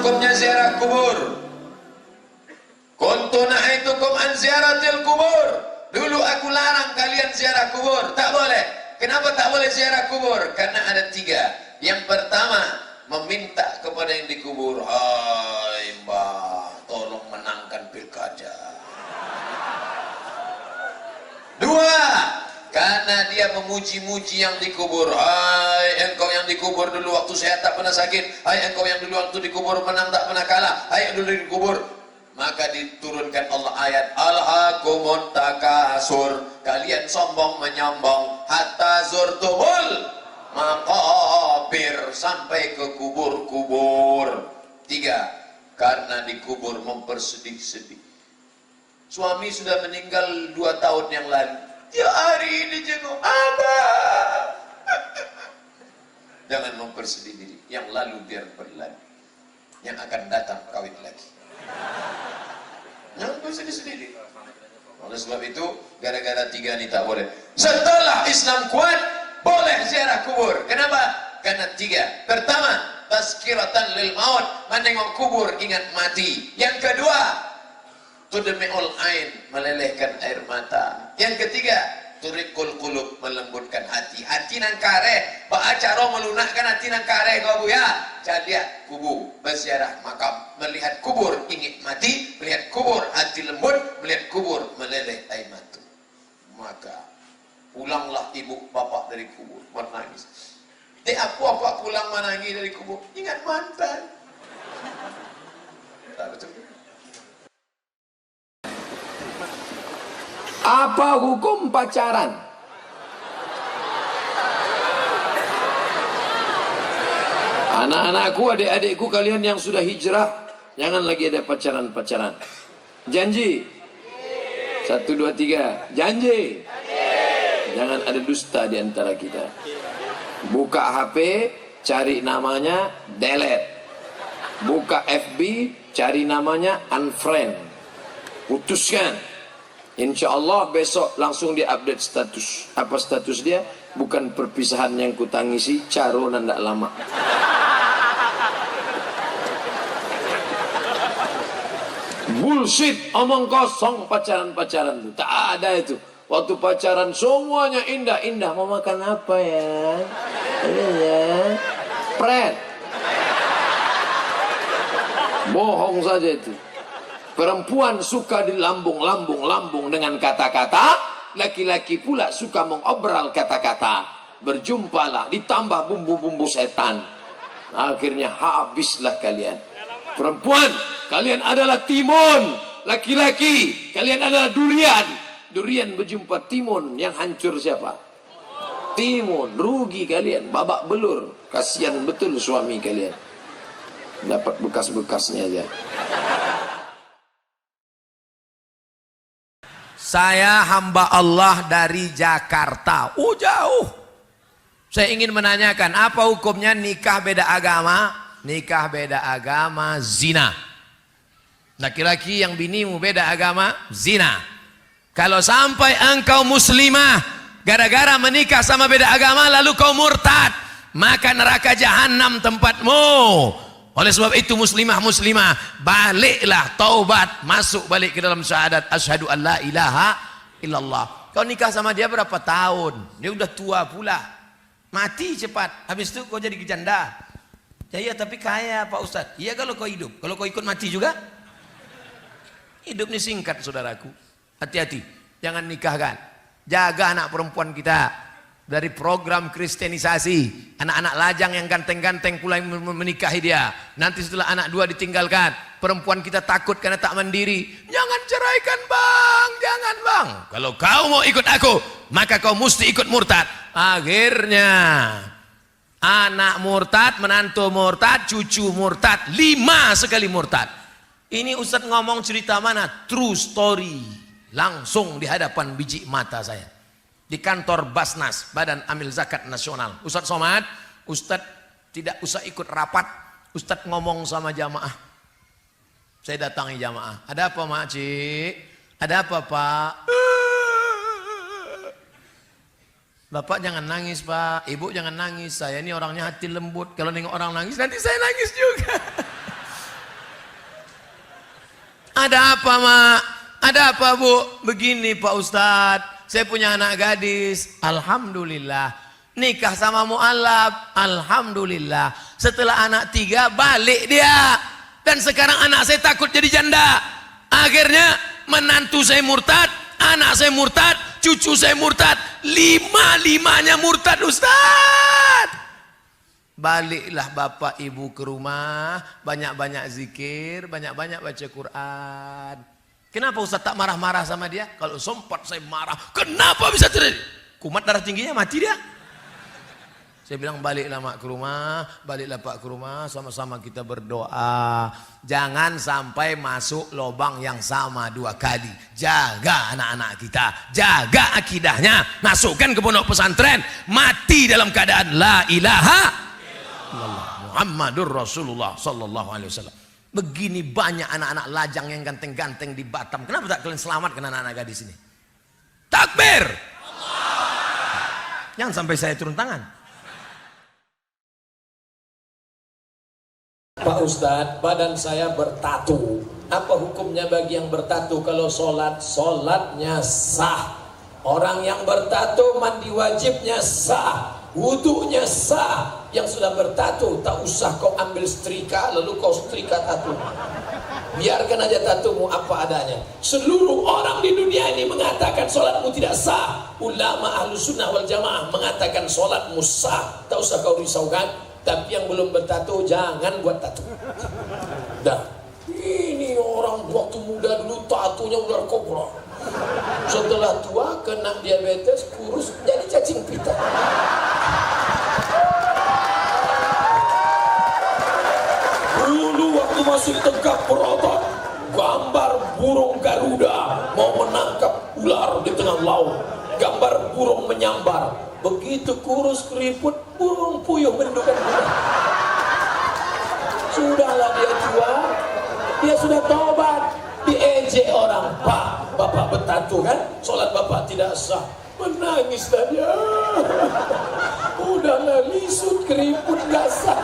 hukumnya ziarah kubur? Kuntu nahaitukum an ziaratil kubur. Dulu aku larang kalian ziarah kubur. Tak boleh. Kenapa tak boleh ziarah kubur? Karena ada 3. Yang pertama, meminta kepada yang dikubur, hai mbah, tolong menangkan pilkada. 2, karena dia memuji-muji yang dikubur. Hai engkau yang dikubur dulu waktu saya tak pernah sakit. Hai engkau yang dulu waktu dikubur menang tak pernah kalah. Hai yang dulu dikubur. Maka diturunkan Allah ayat alhaakumut takasur, kalian sombong menyombong hatta zurtumul maqabir, sampai ke kubur-kubur. 3, karena dikubur mempersedih-sedih. Suami sudah meninggal 2 tahun yang lalu, tiap hari ini jenguk abah. Jangan mempersedih diri. Yang lalu biar berlalu, yang akan datang kawin lagi. Jangan bersedih-sedih diri. Oleh sebab itu, gara-gara 3 ini tak boleh. Setelah Islam kuat, boleh ziarah kubur. Kenapa? Karena 3. Pertama, tazkiratan lil maut, menengok kubur ingat mati. Yang kedua, tudmi'ul ain, melelehkan air mata. Yang ketiga, turikul qulub, melembutkan hati. Hati nang kare, ba'acara melunakkan hati nang kare kau bu ya. Jadi kubur, berziarah makam, melihat kubur ingin mati, melihat kubur hati lembut, melihat kubur meleleh air mata. Maka pulanglah ibu bapak dari kubur menangis. Apa pulang menangis dari kubur? Ingat mantan. Tak betul. Apa hukum pacaran? Anak-anakku, adik-adikku, kalian yang sudah hijrah, jangan lagi ada pacaran-pacaran. Janji? 1, 2, 3. Janji? Jangan ada dusta di antara kita. Buka HP, cari namanya, delete. Buka FB, cari namanya, unfriend. Putuskan. Insya Allah besok langsung dia update status. Apa status dia? Bukan perpisahan yang kutangisi, caro nandak lama. Bullshit, omong kosong pacaran-pacaran itu. Tak ada itu. Waktu pacaran semuanya indah-indah. Mau makan apa ya? Ini ya. Pret. Bohong saja itu. Perempuan suka dilambung-lambung dengan kata-kata, laki-laki pula suka mengobral kata-kata. Berjumpalah, ditambah bumbu-bumbu setan. Akhirnya habislah kalian. Perempuan, kalian adalah timun. Laki-laki, kalian adalah durian. Durian berjumpa timun, yang hancur siapa? Timun. Rugi kalian, babak belur. Kasihan betul suami kalian. Dapat bekas-bekasnya aja. Saya hamba Allah dari Jakarta. Jauh. Saya ingin menanyakan, apa hukumnya nikah beda agama? Nikah beda agama, zina. Laki-laki yang binimu beda agama, zina. Kalau sampai engkau muslimah, gara-gara menikah sama beda agama, lalu kau murtad, maka neraka jahanam tempatmu. Oleh sebab itu muslimah, baliklah, taubat, masuk balik ke dalam syahadat asyhadu an la ilaha illallah. Kau nikah sama dia berapa tahun? Dia udah tua pula, mati cepat. Habis itu kau jadi janda. Ya iya, tapi kaya Pak Ustadz. Iya kalau kau hidup, kalau kau ikut mati juga. Hidup ini singkat saudaraku. Hati-hati, jangan nikahkan. Jaga anak perempuan kita dari program kristenisasi. Anak-anak lajang yang ganteng-ganteng pula yang menikahi dia. Nanti setelah anak 2 ditinggalkan, perempuan kita takut karena tak mandiri. Jangan ceraikan bang, jangan bang. Kalau kau mau ikut aku, maka kau mesti ikut murtad. Akhirnya anak murtad, menantu murtad, cucu murtad, 5 sekali murtad. Ini Ustadz ngomong cerita mana? True story. Langsung di hadapan biji mata saya. Di kantor Basnas, Badan Amil Zakat Nasional. Ustadz Somad, Ustadz tidak usah ikut rapat. Ustadz ngomong sama jamaah. Saya datangi jamaah. Ada apa mak cik? Ada apa pak? Bapak jangan nangis pak, ibu jangan nangis. Saya ini orangnya hati lembut. Kalau nengok orang nangis nanti saya nangis juga. Ada apa mak? Ada apa bu? Begini Pak Ustadz, saya punya anak gadis. Alhamdulillah. Nikah sama mu'alaf. Alhamdulillah. Setelah anak 3 balik dia. Dan sekarang anak saya takut jadi janda. Akhirnya menantu saya murtad, anak saya murtad, cucu saya murtad. 5-5-nya murtad Ustadz. Baliklah bapak ibu ke rumah, banyak-banyak zikir, banyak-banyak baca Quran. Kenapa Ustaz tak marah-marah sama dia? Kalau sempat saya marah, kenapa bisa terjadi? Kumat darah tingginya mati dia. Saya bilang baliklah mak ke rumah, baliklah pak ke rumah, sama-sama kita berdoa. Jangan sampai masuk lubang yang sama 2 kali. Jaga anak-anak kita, jaga akidahnya, masukkan ke pondok pesantren, mati dalam keadaan la ilaha Muhammadur Rasulullah sallallahu alaihi wasallam. Begini banyak anak-anak lajang yang ganteng-ganteng di Batam. Kenapa tak kalian selamatkan anak-anak gadis ini? Takbir. Jangan sampai saya turun tangan. Pak Ustadz, badan saya bertatu. Apa hukumnya bagi yang bertatu? Kalau sholatnya sah. Orang yang bertatu mandi wajibnya sah, wudunya sah. Yang sudah bertatu tak usah kau ambil setrika lalu kau setrika tatu. Biarkan aja tatumu apa adanya. Seluruh orang di dunia ini mengatakan sholatmu tidak sah. Ulama Ahlus Sunnah wal Jamaah mengatakan sholatmu sah. Tak usah kau risaukan. Tapi yang belum bertatu jangan buat tatu. Dah. Ini orang waktu muda dulu tatunya ular kobra. Setelah tua kena diabetes, kurus jadi cacing pita. Dulu waktu masih tegak berotot, gambar burung Garuda mau menangkap ular di tengah laut, gambar burung menyambar. Begitu kurus keriput, burung puyuh mendukan bulan. Sudahlah dia tua, dia sudah taubat, diejek orang. Pak, bapak bertatu kan, sholat bapak tidak sah. Menangis dia. Udahlah lisut keriput gak sah.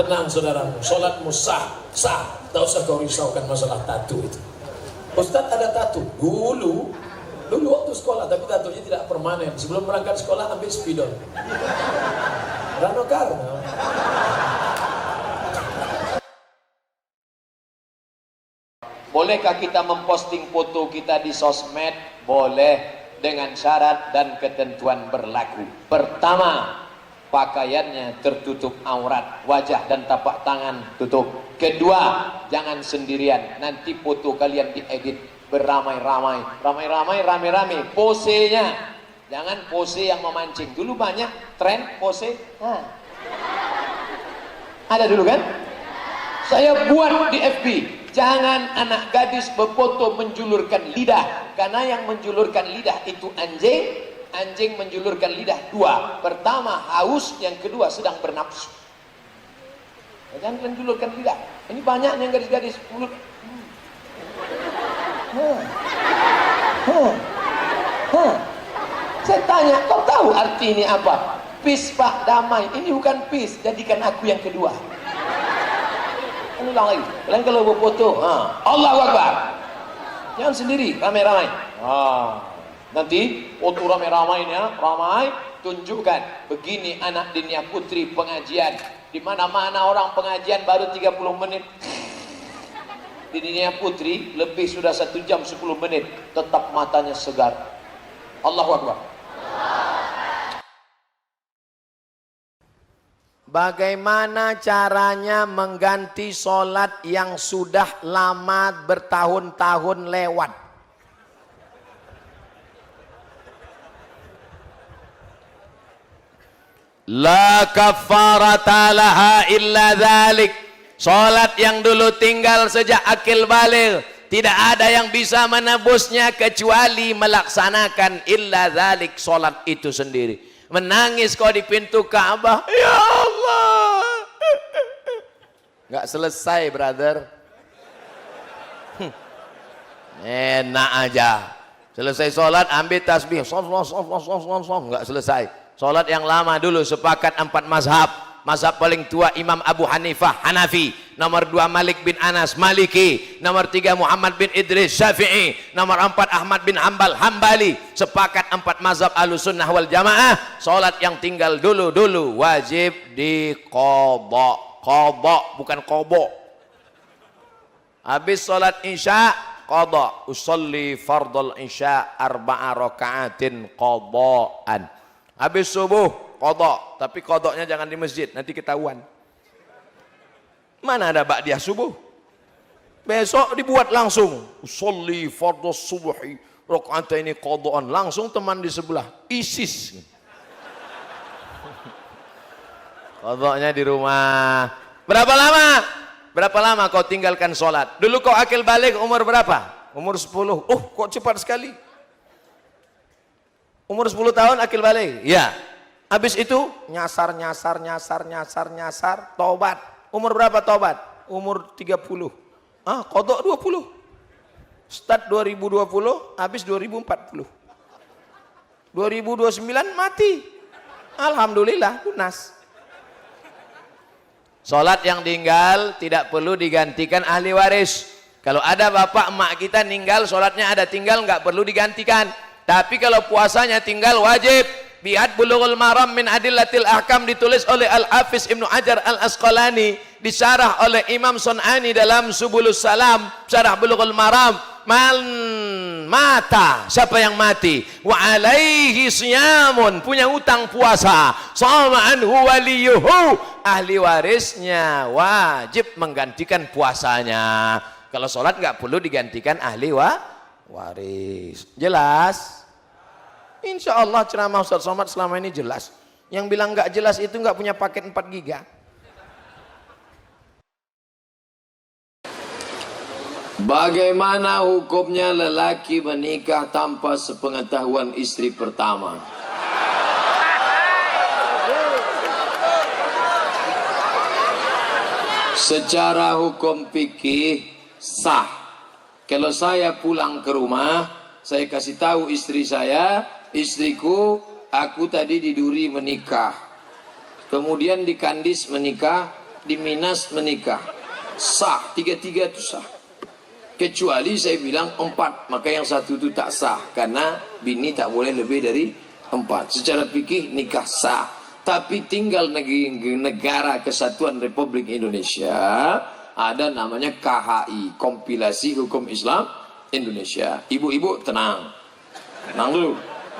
Tenang saudaramu, sholatmu sah. Tak usah kau risaukan masalah tatu itu. Ustadz ada tatu dulu waktu sekolah, tapi tatunya tidak permanen. Sebelum berangkat sekolah ambil spidol. Rano Karno. Bolehkah kita memposting foto kita di sosmed? Boleh, dengan syarat dan ketentuan berlaku. Pertama, pakaiannya tertutup aurat, wajah dan tapak tangan tutup. Kedua, jangan sendirian. Nanti foto kalian diedit beramai-ramai, rame-rame. Posenya, jangan pose yang memancing. Dulu banyak tren pose. Ada dulu kan? Saya buat di FB. Jangan anak gadis berfoto menjulurkan lidah, karena yang menjulurkan lidah itu anjing menjulurkan lidah 2. Pertama haus, yang kedua sedang bernafsu. Jangan menjulurkan lidah. Ini banyak yang gadis-gadis mulut. Saya tanya, kau tahu arti ini apa? Peace pak, damai. Ini bukan peace, jadikan aku yang kedua. Ulang lagi. Kalian kalau berfoto, Allahu Akbar. Jangan sendiri, ramai-ramai. Nanti foto ramai-ramainya, ramai, tunjukkan. Begini anak dinia putri pengajian. Di mana-mana orang pengajian baru 30 menit. Di dinia putri lebih sudah 1 jam 10 menit. Tetap matanya segar. Allahu Akbar. Bagaimana caranya mengganti sholat yang sudah lama bertahun-tahun lewat? La kafarata laha illa dzalik. Sholat yang dulu tinggal sejak akil baligh, tidak ada yang bisa menebusnya kecuali melaksanakan illa dzalik, sholat itu sendiri. Menangis kau di pintu Ka'bah, ya Allah, nggak selesai brother. Enak aja, selesai sholat ambil tasbih, nggak selesai. Sholat yang lama dulu sepakat 4 mazhab, Mazhab paling tua Imam Abu Hanifah Hanafi. Nomor 2 Malik bin Anas Maliki. Nomor 3 Muhammad bin Idris Syafi'i. Nomor 4 Ahmad bin Hambal Hambali. Sepakat 4 mazhab Ahlussunnah wal Jamaah, salat yang tinggal dulu wajib diqadha. Qadha bukan qobo. Habis salat Isya qadha, usolli fardal Isya 4 rakaatin qadhaan. Habis subuh qadha, tapi qadhanya jangan di masjid, nanti ketahuan. Mana ada ba'diyah subuh? Besok dibuat langsung. Usolli fardal subuhi rakaataini qadhaan, langsung teman di sebelah ISIS. Qadhanya di rumah. Berapa lama? Berapa lama kau tinggalkan sholat? Dulu kau akil balik umur berapa? Umur 10. Oh, kok cepat sekali. Umur 10 tahun akil balik. Ya. Habis itu nyasar, tobat. Umur berapa tobat? Umur 30. Qadha 20. Start 2020, habis 2040. 2029 mati. Alhamdulillah lunas. Salat yang tinggal tidak perlu digantikan ahli waris. Kalau ada bapak emak kita meninggal, salatnya ada tinggal, nggak perlu digantikan. Tapi kalau puasanya tinggal wajib. Biat Bulughul Maram min Adillatil Ahkam ditulis oleh Al-Hafiz Ibnu Hajar Al-Asqalani, disyarah oleh Imam Sun'ani dalam Subulus Salam, syarah Bulughul Maram. Man mata, siapa yang mati, wa alaihi siyamun, punya utang puasa, sama anhu waliyuhu, ahli warisnya wajib menggantikan puasanya. Kalau sholat nggak perlu digantikan ahli waris. Jelas? Insya Allah ceramah Ustaz Somad selama ini jelas. Yang bilang nggak jelas itu nggak punya paket 4 giga. Bagaimana hukumnya lelaki menikah tanpa sepengetahuan istri pertama? Secara hukum fikih sah. Kalau saya pulang ke rumah, saya kasih tahu istri saya, istriku, aku tadi di Duri menikah, kemudian di Kandis menikah, di Minas menikah, sah, 3-3 itu sah. Kecuali saya bilang 4, maka yang 1 itu tak sah, karena bini tak boleh lebih dari 4. Secara fikih nikah sah, tapi tinggal negara Kesatuan Republik Indonesia ada namanya KHI, Kompilasi Hukum Islam Indonesia. Ibu-ibu tenang, tenang dulu.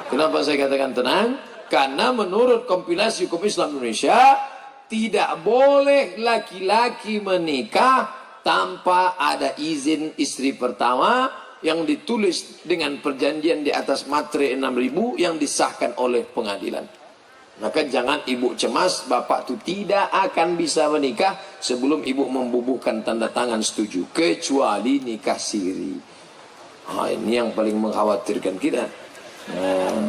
Kenapa saya katakan tenang? Karena menurut Kompilasi Hukum Islam Indonesia tidak boleh laki-laki menikah tanpa ada izin istri pertama yang ditulis dengan perjanjian di atas materai 6.000 yang disahkan oleh pengadilan. Maka jangan ibu cemas, bapak itu tidak akan bisa menikah sebelum ibu membubuhkan tanda tangan setuju, kecuali nikah siri. Ini yang paling mengkhawatirkan kita.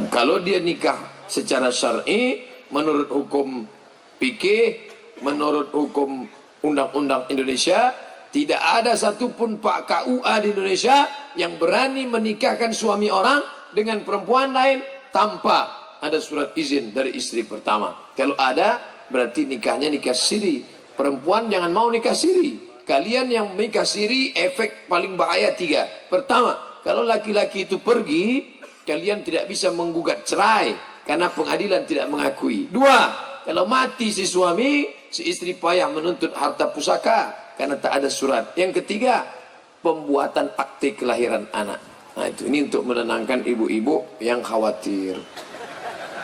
Kalau dia nikah secara syar'i, menurut hukum fikih, menurut hukum undang-undang Indonesia, tidak ada satupun Pak KUA di Indonesia yang berani menikahkan suami orang dengan perempuan lain tanpa ada surat izin dari istri pertama. Kalau ada, berarti nikahnya nikah siri. Perempuan jangan mau nikah siri. Kalian yang menikah siri, efek paling bahaya 3. Pertama, kalau laki-laki itu pergi, kalian tidak bisa menggugat cerai karena pengadilan tidak mengakui. 2, kalau mati si suami, si istri payah menuntut harta pusaka karena tak ada surat. Yang ketiga, pembuatan akte kelahiran anak. Nah itu, ini untuk menenangkan ibu-ibu yang khawatir.